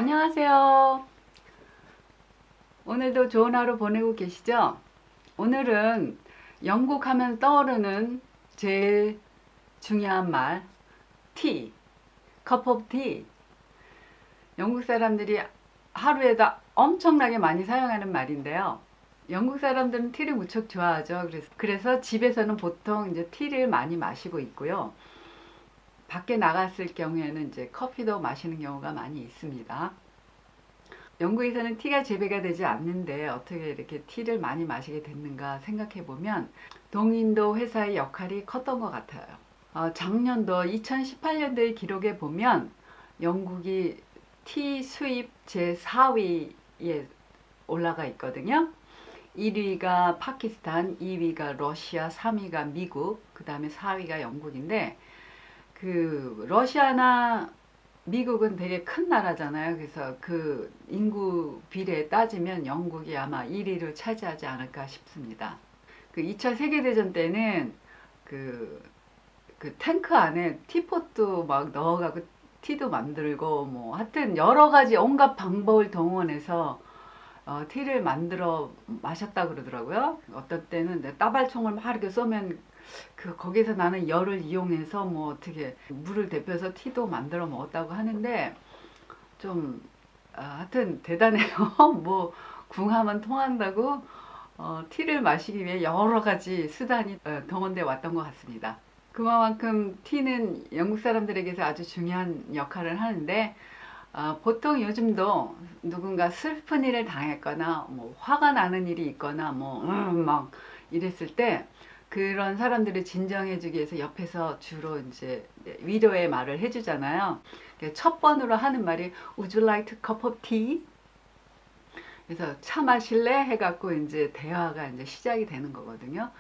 안녕하세요. 오늘도 좋은 하루 보내고 계시죠? 오늘은 영국 하면 떠오르는 제일 중요한 말, 티, cup of tea. 영국 사람들이 하루에다 엄청나게 많이 사용하는 말인데요. 영국 사람들은 티를 무척 좋아하죠. 그래서 집에서는 보통 이제 티를 많이 마시고 있고요. 밖에 나갔을 경우에는 이제 커피도 마시는 경우가 많이 있습니다. 영국에서는 티가 재배가 되지 않는데 어떻게 이렇게 티를 많이 마시게 됐는가 생각해 보면 동인도 회사의 역할이 컸던 것 같아요. 작년도 2018년도의 기록에 보면 영국이 티 수입 제4위에 올라가 있거든요. 1위가 파키스탄, 2위가 러시아, 3위가 미국, 그 다음에 4위가 영국인데 그 러시아나 미국은 되게 큰 나라잖아요. 그래서 그 인구 비례에 따지면 영국이 아마 1위를 차지하지 않을까 싶습니다. 그 2차 세계대전 때는 그, 그 탱크 안에 티포트 막 넣어가고 티도 만들고 뭐 하여튼 여러 가지 온갖 방법을 동원해서 티를 만들어 마셨다 그러더라고요. 어떤 때는 따발총을 막 이렇게 쏘면 거기서 나는 열을 이용해서 뭐 어떻게 물을 데펴서 티도 만들어 먹었다고 하는데 좀 하여튼 대단해요. 뭐 궁하면 통한다고 티를 마시기 위해 여러 가지 수단이 동원돼 왔던 것 같습니다. 그만큼 티는 영국 사람들에게서 아주 중요한 역할을 하는데 보통 요즘도 누군가 슬픈 일을 당했거나 뭐 화가 나는 일이 있거나 뭐 막 이랬을 때 그런 사람들을 진정해주기 위해서 옆에서 주로 이제 위로의 말을 해주잖아요. 첫 번으로 하는 말이 Would you like a cup of tea? 그래서 차 마실래? 해갖고 이제 대화가 이제 시작이 되는 거거든요.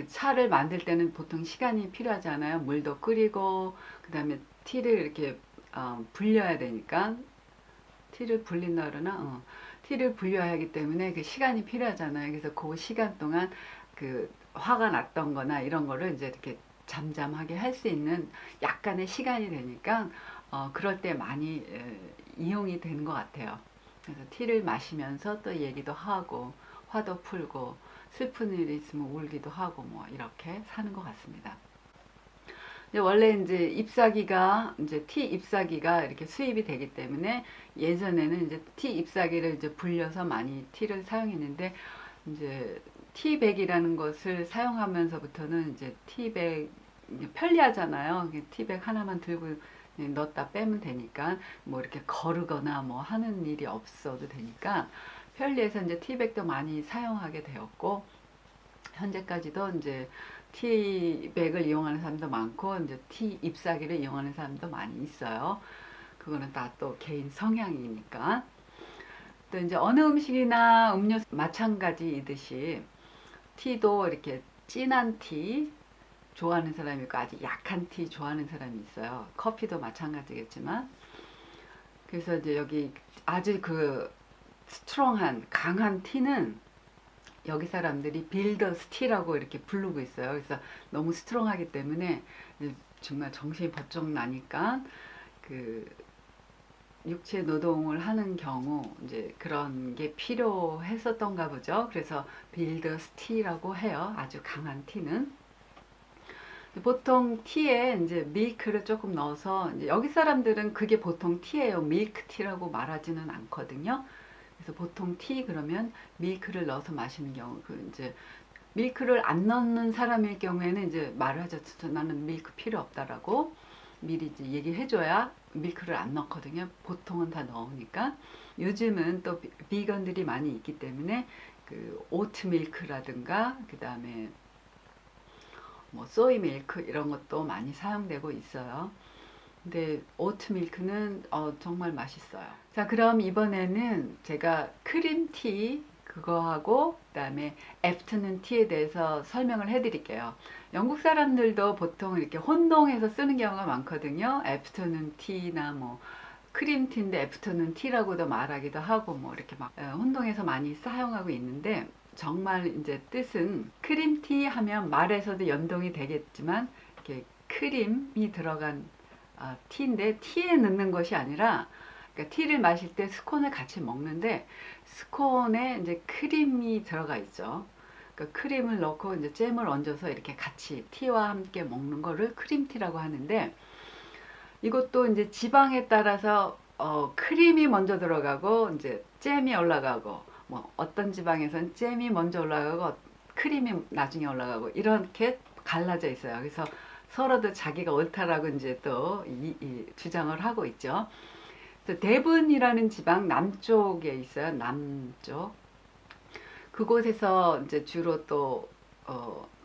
차를 만들 때는 보통 시간이 필요하잖아요. 물도 끓이고 그다음에 티를 이렇게 불려야 되니까 티를 불린다 그러나 티를 불려야 하기 때문에 그 시간이 필요하잖아요. 그래서 그 시간 동안 그 화가 났던 거나 이런 거를 이제 이렇게 잠잠하게 할 수 있는 약간의 시간이 되니까 그럴 때 많이 이용이 되는 것 같아요. 그래서 티를 마시면서 또 얘기도 하고 화도 풀고 슬픈 일이 있으면 울기도 하고 뭐 이렇게 사는 것 같습니다. 원래 이제 잎사귀가 이제 티 잎사귀가 이렇게 수입이 되기 때문에 예전에는 이제 티 잎사귀를 이제 불려서 많이 티를 사용했는데 이제 티백이라는 것을 사용하면서부터는 이제 티백 편리하잖아요. 티백 하나만 들고 넣었다 빼면 되니까 뭐 이렇게 거르거나 뭐 하는 일이 없어도 되니까 편리해서 이제 티백도 많이 사용하게 되었고 현재까지도 이제 티백을 이용하는 사람도 많고 이제 티 잎사귀를 이용하는 사람도 많이 있어요. 그거는 다 또 개인 성향이니까. 또 이제 어느 음식이나 음료 마찬가지이듯이 티도 이렇게 진한 티 좋아하는 사람이 있고 아주 약한 티 좋아하는 사람이 있어요. 커피도 마찬가지겠지만. 그래서 이제 여기 아주 그 스트롱한 강한 티는 여기 사람들이 빌더스 티라고 이렇게 부르고 있어요. 그래서 너무 스트롱하기 때문에 정말 정신이 번쩍 나니까 그 육체 노동을 하는 경우 이제 그런 게 필요했었던가 보죠. 그래서 빌더스 티라고 해요. 아주 강한 티는. 보통 티에 이제 밀크를 조금 넣어서 이제 여기 사람들은 그게 보통 티예요. 밀크티라고 말하지는 않거든요. 그래서 보통 티 그러면 밀크를 넣어서 마시는 경우 그 이제 밀크를 안 넣는 사람일 경우에는 이제 말을 하죠. 나는 밀크 필요 없다라고 미리 이제 얘기해줘야 밀크를 안 넣거든요. 보통은 다 넣으니까. 요즘은 또 비건들이 많이 있기 때문에 그 오트 밀크라든가 그 다음에 뭐 소이 밀크 이런 것도 많이 사용되고 있어요. 근데 오트 밀크는 정말 맛있어요. 자, 그럼 이번에는 제가 크림티 그거하고 그다음에 애프터눈 티에 대해서 설명을 해드릴게요. 영국 사람들도 보통 이렇게 혼동해서 쓰는 경우가 많거든요. 애프터눈 티나 뭐 크림티인데 애프터눈 티라고도 말하기도 하고 뭐 이렇게 막 혼동해서 많이 사용하고 있는데 정말 이제 뜻은 크림티 하면 말에서도 연동이 되겠지만 이렇게 크림이 들어간 티인데 티에 넣는 것이 아니라 그러니까 티를 마실 때 스콘을 같이 먹는데 스콘에 이제 크림이 들어가 있죠. 그러니까 크림을 넣고 이제 잼을 얹어서 이렇게 같이 티와 함께 먹는 거를 크림티라고 하는데, 이것도 이제 지방에 따라서 크림이 먼저 들어가고 이제 잼이 올라가고, 뭐 어떤 지방에선 잼이 먼저 올라가고 크림이 나중에 올라가고 이렇게 갈라져 있어요. 그래서 서로도 자기가 옳다라고 이제 또 주장을 하고 있죠. 그래서 데븐이라는 지방 남쪽에 있어요. 남쪽. 그곳에서 이제 주로 또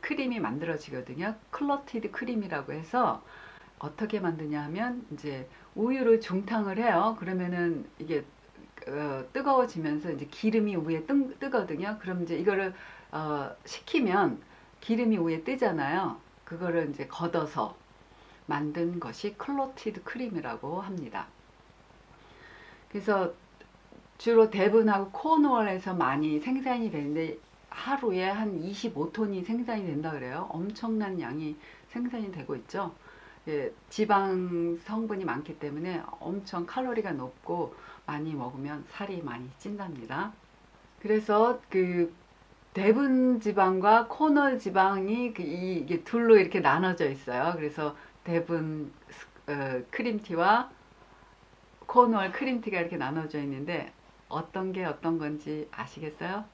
크림이 만들어지거든요. 클로티드 크림이라고 해서 어떻게 만드냐 하면 이제 우유를 중탕을 해요. 그러면은 이게 뜨거워지면서 이제 기름이 위에 뜨거든요. 그럼 이제 이거를 식히면 기름이 위에 뜨잖아요. 그거를 이제 걷어서 만든 것이 클로티드 크림이라고 합니다. 그래서 주로 데븐하고 코너월에서 많이 생산이 되는데 하루에 한 25톤이 생산이 된다 그래요. 엄청난 양이 생산이 되고 있죠. 예, 지방 성분이 많기 때문에 엄청 칼로리가 높고 많이 먹으면 살이 많이 찐답니다. 그래서 그 데븐 지방과 코널 지방이 이게 둘로 이렇게 나눠져 있어요. 그래서 데븐 크림티와 코널 크림티가 이렇게 나눠져 있는데 어떤 게 어떤 건지 아시겠어요?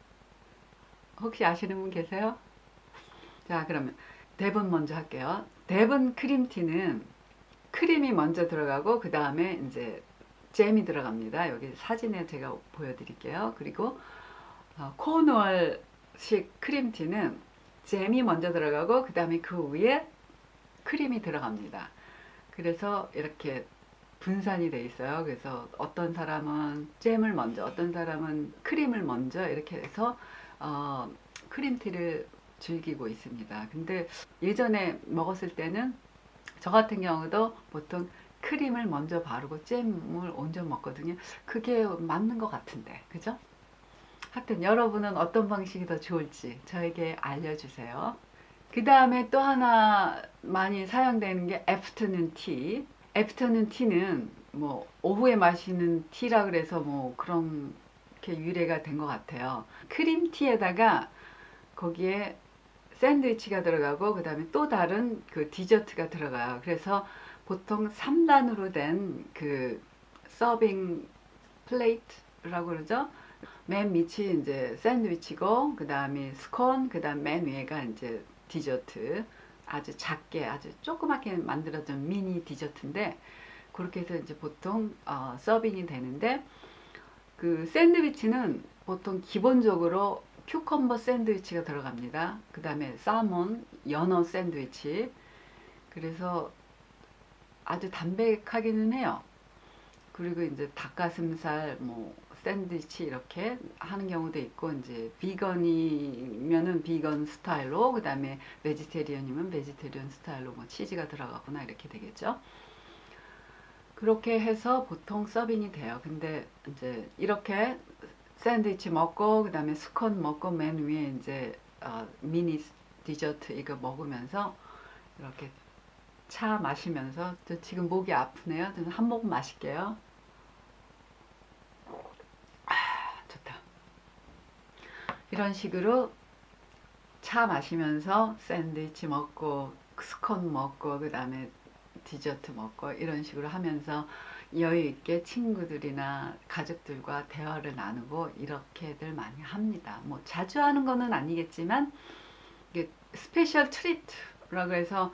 혹시 아시는 분 계세요? 자, 그러면 데븐 먼저 할게요. 데븐 크림티는 크림이 먼저 들어가고 그 다음에 이제 잼이 들어갑니다. 여기 사진에 제가 보여드릴게요. 그리고 코너얼식 크림티는 잼이 먼저 들어가고 그 다음에 그 위에 크림이 들어갑니다. 그래서 이렇게 분산이 돼 있어요. 그래서 어떤 사람은 잼을 먼저, 어떤 사람은 크림을 먼저 이렇게 해서 크림티를 즐기고 있습니다. 근데 예전에 먹었을 때는 저 같은 경우도 보통 크림을 먼저 바르고 잼을 얹어 먹거든요. 그게 맞는 것 같은데, 그죠? 하여튼 여러분은 어떤 방식이 더 좋을지 저에게 알려주세요. 그 다음에 또 하나 많이 사용되는 게 애프터눈 티. 애프터눈 티는 뭐 오후에 마시는 티라 그래서 뭐 그런 게 유래가 된 것 같아요. 크림티에다가 거기에 샌드위치가 들어가고 그 다음에 또 다른 그 디저트가 들어가요. 그래서 보통 3단으로 된 그 서빙 플레이트라고 그러죠. 맨 밑이 이제 샌드위치고 그 다음에 스콘, 그 다음 맨 위에가 이제 디저트. 아주 작게 아주 조그맣게 만들어진 미니 디저트인데 그렇게 해서 이제 보통 서빙이 되는데, 그 샌드위치는 보통 기본적으로 큐컴버 샌드위치가 들어갑니다. 그 다음에 사몬, 연어 샌드위치. 그래서 아주 담백하기는 해요. 그리고 이제 닭가슴살, 뭐 샌드위치 이렇게 하는 경우도 있고, 이제 비건이면은 비건 스타일로, 그 다음에 베지테리언이면 베지테리언 스타일로 뭐 치즈가 들어가거나 이렇게 되겠죠. 그렇게 해서 보통 서빙이 돼요. 근데 이제 이렇게 샌드위치 먹고 그 다음에 스콘 먹고 맨 위에 이제 미니 디저트 이거 먹으면서 이렇게 차 마시면서, 저 지금 목이 아프네요. 저는 한 모금 마실게요. 좋다. 이런 식으로 차 마시면서 샌드위치 먹고 스콘 먹고 그 다음에 디저트 먹고 이런 식으로 하면서 여유 있게 친구들이나 가족들과 대화를 나누고 이렇게들 많이 합니다. 뭐 자주 하는 거는 아니겠지만 이게 스페셜 트리트라고 해서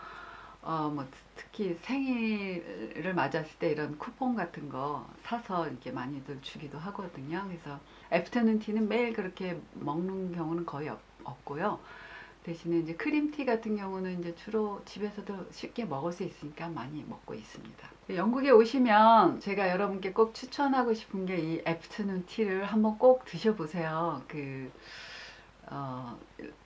뭐 특히 생일을 맞았을 때 이런 쿠폰 같은 거 사서 이렇게 많이들 주기도 하거든요. 그래서 애프터눈 티는 매일 그렇게 먹는 경우는 거의 없고요. 대신에 이제 크림티 같은 경우는 이제 주로 집에서도 쉽게 먹을 수 있으니까 많이 먹고 있습니다. 영국에 오시면 제가 여러분께 꼭 추천하고 싶은 게 이 애프터눈 티를 한번 꼭 드셔보세요.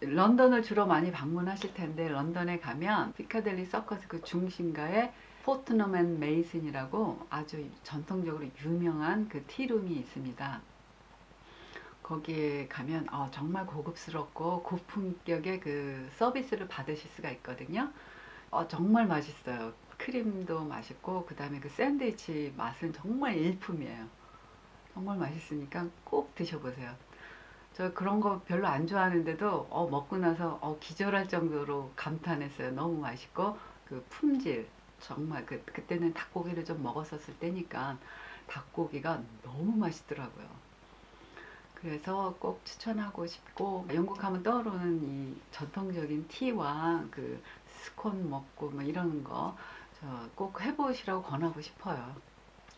런던을 주로 많이 방문하실 텐데 런던에 가면 피카델리 서커스 그 중심가에 포트넘 앤 메이슨이라고 아주 전통적으로 유명한 그 티룸이 있습니다. 거기에 가면 정말 고급스럽고 고품격의 그 서비스를 받으실 수가 있거든요. 정말 맛있어요. 크림도 맛있고 그 다음에 그 샌드위치 맛은 정말 일품이에요. 정말 맛있으니까 꼭 드셔보세요. 저 그런 거 별로 안 좋아하는데도 먹고 나서 기절할 정도로 감탄했어요. 너무 맛있고 그 품질 정말 그때는 닭고기를 좀 먹었었을 때니까 닭고기가 너무 맛있더라고요. 그래서 꼭 추천하고 싶고 영국 하면 떠오르는 이 전통적인 티와 그 스콘 먹고 뭐 이런 거 저 꼭 해보시라고 권하고 싶어요.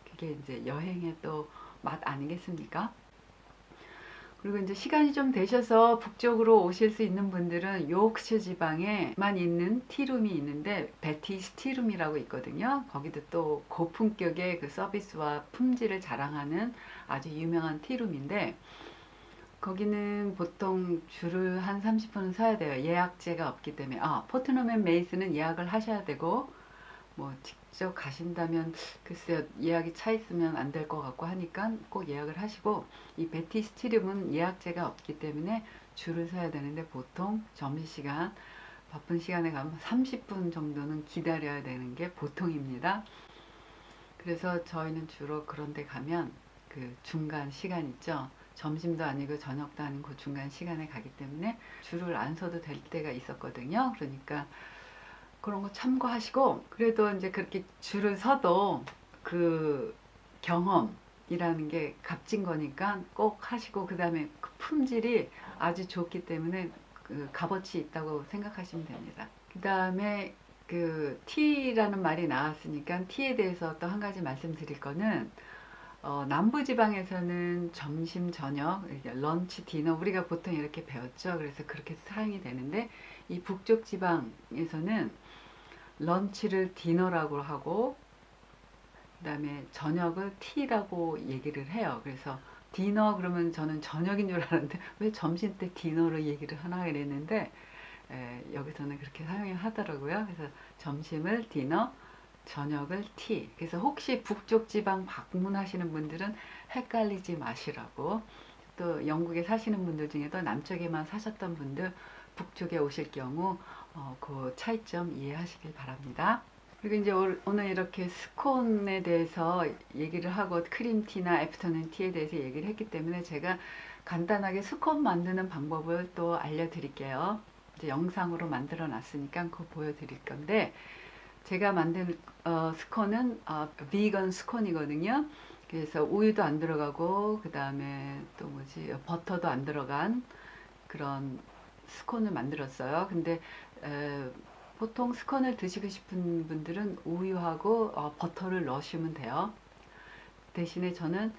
그게 이제 여행의 또 맛 아니겠습니까? 그리고 이제 시간이 좀 되셔서 북쪽으로 오실 수 있는 분들은 요크셔 지방에만 있는 티룸이 있는데 베티스 티룸이라고 있거든요. 거기도 또 고품격의 그 서비스와 품질을 자랑하는 아주 유명한 티룸인데 거기는 보통 줄을 한 30분은 서야 돼요. 예약제가 없기 때문에. 포트넘 앤 메이스는 예약을 하셔야 되고 뭐 직접 가신다면 글쎄요 예약이 차 있으면 안 될 것 같고 하니까 꼭 예약을 하시고 이 베티 스티룸은 예약제가 없기 때문에 줄을 서야 되는데 보통 점심시간 바쁜 시간에 가면 30분 정도는 기다려야 되는 게 보통입니다. 그래서 저희는 주로 그런 데 가면 그 중간 시간 있죠. 점심도 아니고 저녁도 아닌 그 중간 시간에 가기 때문에 줄을 안 서도 될 때가 있었거든요. 그러니까 그런 거 참고하시고 그래도 이제 그렇게 줄을 서도 그 경험이라는 게 값진 거니까 꼭 하시고 그 다음에 그 품질이 아주 좋기 때문에 그 값어치 있다고 생각하시면 됩니다. 그 다음에 그 티라는 말이 나왔으니까 티에 대해서 또 한 가지 말씀드릴 거는 남부지방에서는 점심, 저녁, 런치, 디너 우리가 보통 이렇게 배웠죠. 그래서 그렇게 사용이 되는데 이 북쪽 지방에서는 런치를 디너라고 하고 그 다음에 저녁을 티라고 얘기를 해요. 그래서 디너 그러면 저는 저녁인 줄 알았는데 왜 점심 때 디너로 얘기를 하나 그랬는데 여기서는 그렇게 사용하더라고요. 그래서 점심을 디너, 저녁을 티. 그래서 혹시 북쪽 지방 방문하시는 분들은 헷갈리지 마시라고. 또 영국에 사시는 분들 중에도 남쪽에만 사셨던 분들 북쪽에 오실 경우 그 차이점 이해하시길 바랍니다. 그리고 이제 오늘 이렇게 스콘에 대해서 얘기를 하고 크림티나 애프터눈 티에 대해서 얘기를 했기 때문에 제가 간단하게 스콘 만드는 방법을 또 알려드릴게요. 이제 영상으로 만들어 놨으니까 그거 보여드릴 건데 제가 만든 스콘은 비건 스콘이거든요. 그래서 우유도 안 들어가고 그 다음에 또 뭐지 버터도 안 들어간 그런 스콘을 만들었어요. 근데 보통 스콘을 드시고 싶은 분들은 우유하고 버터를 넣으시면 돼요. 대신에 저는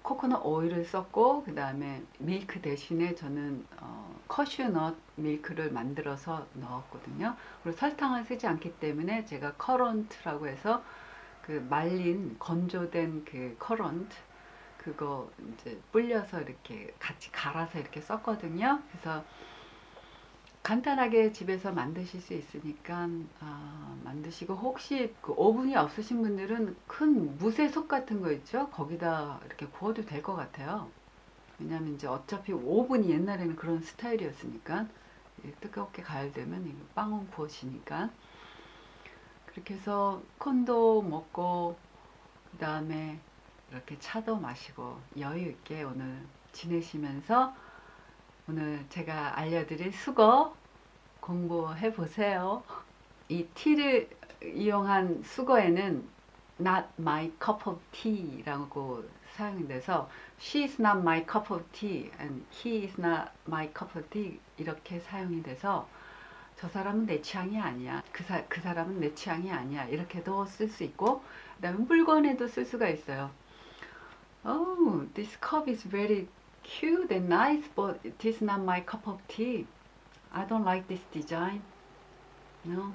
코코넛 오일을 썼고 그 다음에 밀크 대신에 저는 커슈넛 밀크를 만들어서 넣었거든요. 그리고 설탕을 쓰지 않기 때문에 제가 커런트라고 해서 그 말린 건조된 그 커런트 그거 이제 불려서 이렇게 같이 갈아서 이렇게 썼거든요. 그래서 간단하게 집에서 만드실 수 있으니까 만드시고 혹시 그 오븐이 없으신 분들은 큰 무쇠솥 같은 거 있죠? 거기다 이렇게 구워도 될 것 같아요. 왜냐면 이제 어차피 오븐이 옛날에는 그런 스타일이었으니까 뜨겁게 가열되면 이거 빵은 구워지니까 그렇게 해서 콘도 먹고 그 다음에 이렇게 차도 마시고 여유 있게 오늘 지내시면서 오늘 제가 알려드릴 수거 공부해 보세요. 이 티를 이용한 수거에는 not my cup of tea라고 사용돼서 she is not my cup of tea and he is not my cup of tea 이렇게 사용이 돼서 저 사람은 내 취향이 아니야. 그 사람은 내 취향이 아니야. 이렇게도 쓸 수 있고 그다음에 물건에도 쓸 수가 있어요. Oh, this cup is very cute and nice, but it is not my cup of tea. I don't like this design. No.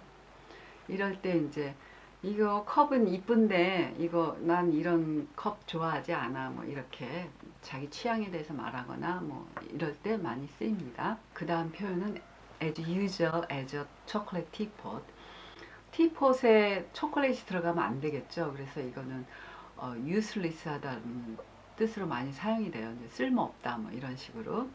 이럴 때 이제 이거 컵은 이쁜데 이거 난 이런 컵 좋아하지 않아. 뭐 이렇게 자기 취향에 대해서 말하거나 뭐 이럴 때 많이 쓰입니다. 그 다음 표현은 as usual as a chocolate teapot. 티폿에 초콜릿이 들어가면 안 되겠죠. 그래서 이거는 useless 하다는 뜻으로 많이 사용이 돼요. 이제 쓸모없다 뭐 이런 식으로.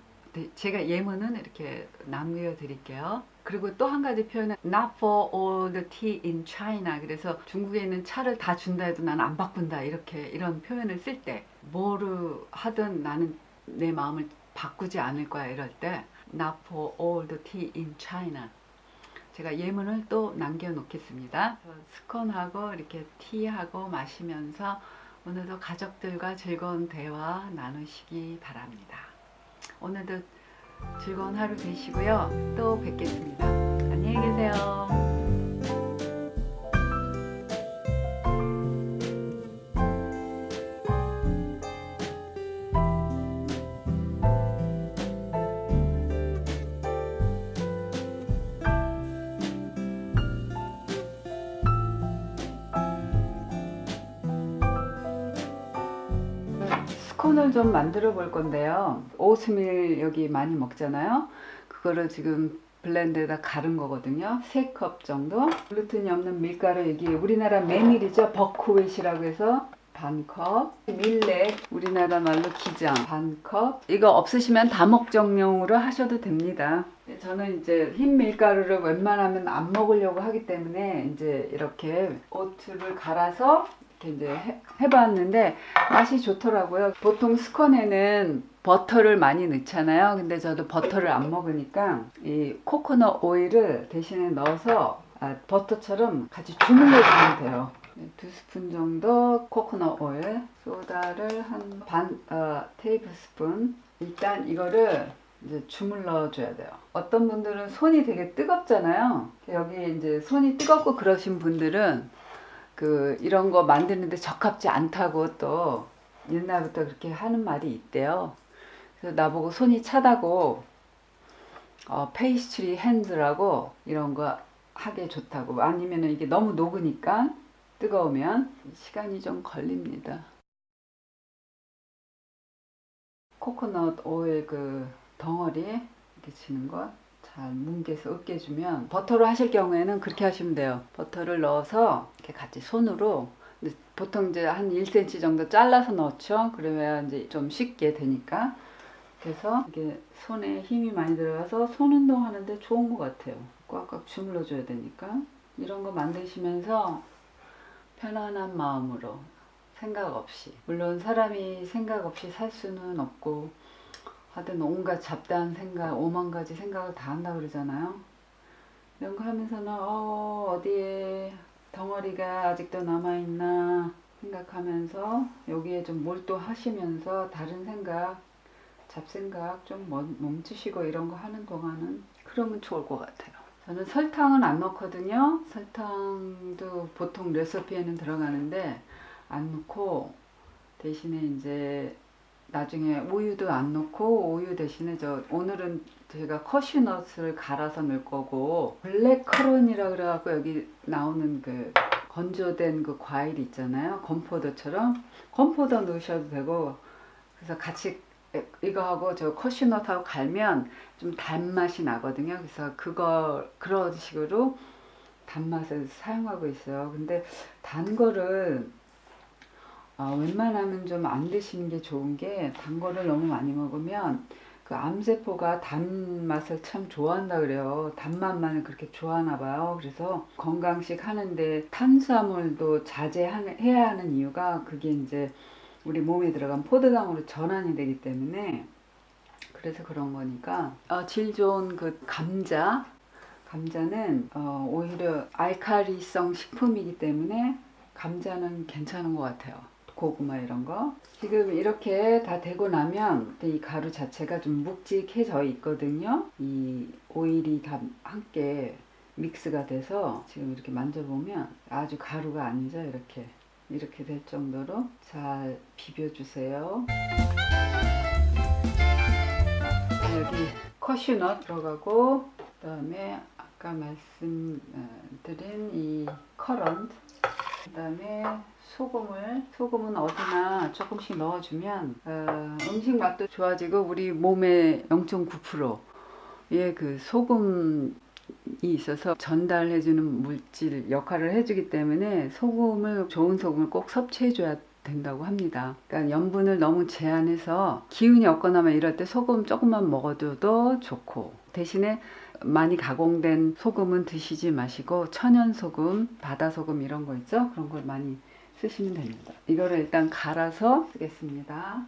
제가 예문은 이렇게 남겨 드릴게요. 그리고 또 한 가지 표현은 not for all the tea in China. 그래서 중국에 있는 차를 다 준다 해도 나는 안 바꾼다. 이렇게 이런 표현을 쓸 때 뭐를 하든 나는 내 마음을 바꾸지 않을 거야. 이럴 때 not for all the tea in China. 제가 예문을 또 남겨 놓겠습니다. 스콘하고 이렇게 티하고 마시면서 오늘도 가족들과 즐거운 대화 나누시기 바랍니다. 오늘도 즐거운 하루 되시고요. 또 뵙겠습니다. 안녕히 계세요. 스콘을 좀 만들어 볼 건데요. 오트밀 여기 많이 먹잖아요. 그거를 지금 블렌드에다 갈은 거거든요. 3컵 정도. 글루텐이 없는 밀가루, 여기 우리나라 메밀이죠. 버크웨이시라고 해서 반컵. 밀렉, 우리나라 말로 기장 반컵. 이거 없으시면 다목적용으로 하셔도 됩니다. 저는 이제 흰 밀가루를 웬만하면 안 먹으려고 하기 때문에 이제 이렇게 오트를 갈아서 이렇게 이제 해봤는데 맛이 좋더라고요. 보통 스콘에는 버터를 많이 넣잖아요. 근데 저도 버터를 안 먹으니까 이 코코넛 오일을 대신에 넣어서 버터처럼 같이 주물러 주면 돼요. 2스푼 정도 코코넛 오일, 소다를 한 반 테이블 스푼. 일단 이거를 이제 주물러 줘야 돼요. 어떤 분들은 손이 되게 뜨겁잖아요. 여기 이제 손이 뜨겁고 그러신 분들은 이런 거 만드는데 적합지 않다고 또 옛날부터 그렇게 하는 말이 있대요. 그래서 나보고 손이 차다고 페이스트리 핸드라고 이런 거 하기 좋다고. 아니면 이게 너무 녹으니까 뜨거우면 시간이 좀 걸립니다. 코코넛 오일 덩어리 이렇게 치는 거 잘 뭉개서 으깨주면, 버터로 하실 경우에는 그렇게 하시면 돼요. 버터를 넣어서 이렇게 같이 손으로, 보통 이제 한 1cm 정도 잘라서 넣죠. 그러면 이제 좀 쉽게 되니까. 그래서 이게 손에 힘이 많이 들어가서 손 운동하는데 좋은 것 같아요. 꽉꽉 주물러 줘야 되니까. 이런 거 만드시면서 편안한 마음으로, 생각 없이, 물론 사람이 생각 없이 살 수는 없고 하여튼 온갖 잡다한 생각, 5만 가지 생각을 다 한다 그러잖아요. 이런 거 하면서는 어디에 덩어리가 아직도 남아있나 생각하면서 여기에 좀 몰두하시면서 다른 생각, 잡생각 좀 멈추시고 이런 거 하는 동안은 그러면 좋을 것 같아요. 저는 설탕은 안 넣거든요. 설탕도 보통 레시피에는 들어가는데 안 넣고, 대신에 이제 나중에 우유도 안 넣고, 우유 대신에 오늘은 제가 커슈넛을 갈아서 넣을 거고, 블랙커런이라 그래갖고 여기 나오는 건조된 과일 있잖아요. 건포도처럼 건포도 넣으셔도 되고. 그래서 같이 이거하고 커슈넛하고 갈면 좀 단맛이 나거든요. 그래서 그런 식으로 단맛을 사용하고 있어요. 근데 단 거를 웬만하면 좀 안 드시는 게 좋은 게, 단 거를 너무 많이 먹으면 암세포가 단맛을 참 좋아한다 그래요. 단맛만을 그렇게 좋아하나 봐요. 그래서 건강식 하는데 탄수화물도 자제해야 하는 이유가, 그게 이제 우리 몸에 들어간 포도당으로 전환이 되기 때문에, 그래서 그런 거니까. 질 좋은 감자는 오히려 알칼리성 식품이기 때문에 감자는 괜찮은 것 같아요. 고구마 이런 거. 지금 이렇게 다 되고 나면 이 가루 자체가 좀 묵직해져 있거든요. 이 오일이 다 함께 믹스가 돼서 지금 이렇게 만져보면 아주 가루가 아니죠. 이렇게 될 정도로 잘 비벼주세요. 여기 커슈넛 들어가고, 그 다음에 아까 말씀드린 이 커런트, 그 다음에 소금은 어디나 조금씩 넣어주면 음식 맛도 좋아지고 우리 몸의 0.9%의 소금이 있어서 전달해주는 물질 역할을 해주기 때문에 좋은 소금을 꼭 섭취해줘야 된다고 합니다. 그러니까 염분을 너무 제한해서 기운이 없거나 막 이럴 때 소금 조금만 먹어줘도 좋고, 대신에 많이 가공된 소금은 드시지 마시고 천연 소금, 바다 소금 이런 거 있죠? 그런 걸 많이 쓰시면 됩니다. 이거를 일단 갈아서 쓰겠습니다.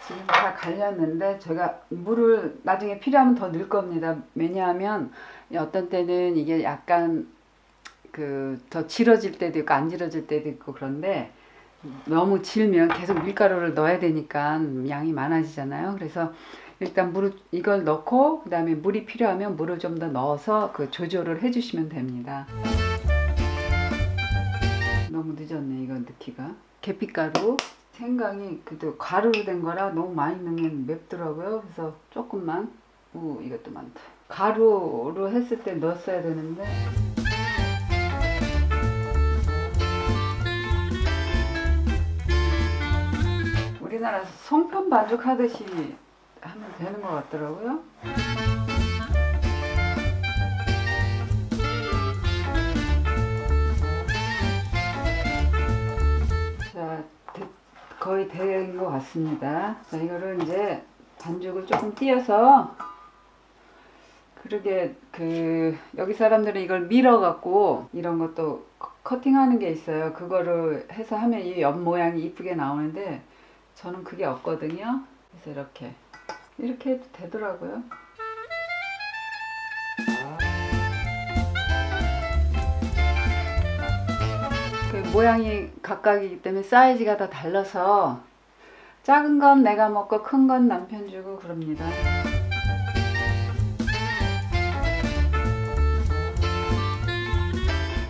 지금 다 갈렸는데 제가 물을 나중에 필요하면 더 넣을 겁니다. 왜냐하면 어떤 때는 이게 약간 더 질어질 때도 있고 안 질어질 때도 있고, 그런데 너무 질면 계속 밀가루를 넣어야 되니까 양이 많아지잖아요. 그래서 일단 이걸 넣고 그 다음에 물이 필요하면 물을 좀 더 넣어서 조절을 해주시면 됩니다. 너무 늦었네 이거 넣기가. 계피가루, 생강이 그래도 가루로 된 거라 너무 많이 넣으면 맵더라고요. 그래서 조금만. 이것도 많다. 가루로 했을 때 넣었어야 되는데. 우리나라 송편 반죽 하듯이 하면 되는 것 같더라고요. 자, 거의 된 것 같습니다. 자, 이거를 이제 반죽을 조금 띄어서, 그러게 여기 사람들은 이걸 밀어갖고 이런 것도 커팅하는 게 있어요. 그거를 해서 하면 이 옆 모양이 이쁘게 나오는데 저는 그게 없거든요. 그래서 이렇게 해도 되더라고요. 모양이 각각이기 때문에 사이즈가 다 달라서 작은 건 내가 먹고 큰 건 남편 주고 그럽니다.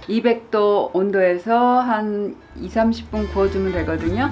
200도 온도에서 한 2-30분 구워주면 되거든요.